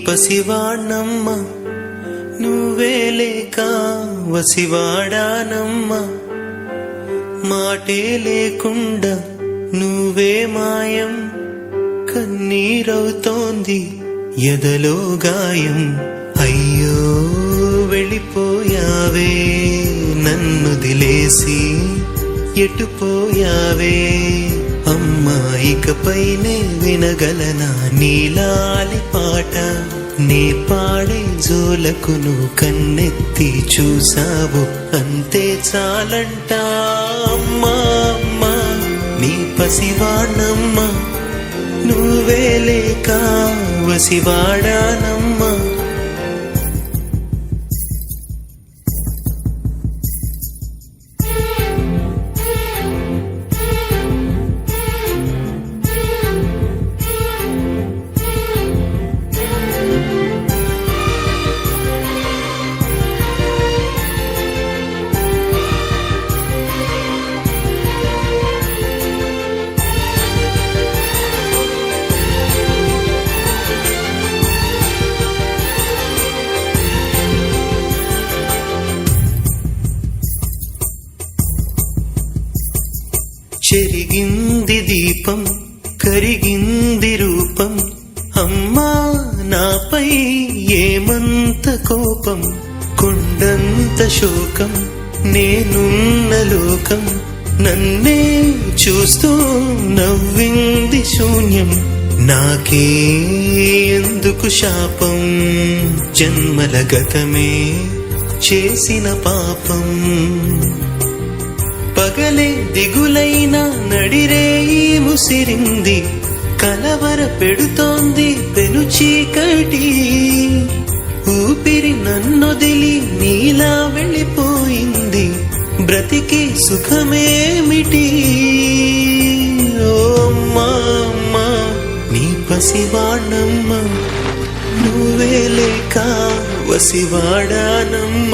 పసివాణ్ణమ్మ నువ్వే లేక వసివాడానమ్మ మాటే లేకుండా నువ్వే మాయం కన్నీరవుతోంది ఎదలో గాయం అయ్యో వెళ్ళిపోయావే నన్ను దిలేసి ఎటుపోయావే అమ్మా ఇకపైనే వినగలనా నీలాలి పాట నే పాడే జోలకు నువ్వు కన్నెత్తి చూసావు అంతే చాలంట అమ్మా అమ్మా నీ పసివాణమ్మ నువ్వే లేక వసివాడానమ్మా చెరిగింది దీపం కరిగింది రూపం అమ్మా నాపై ఏమంత కోపం కొండంత శోకం నేనున్న లోకం నన్నే చూస్తూ నవ్వింది శూన్యం నాకే ఎందుకు శాపం జన్మల గతమే చేసిన పాపం పగలే దిగులైన నడిరేయి ముసిరింది కలవర పెడుతోంది పెను చీకటి ఊపిరి నన్నొదిలి నీలా వెళ్ళిపోయింది బ్రతికి సుఖమేమిటి ఓ అమ్మా అమ్మా నీ పసివాణమ్మ నువ్వే లేక వసివాడానమ్మ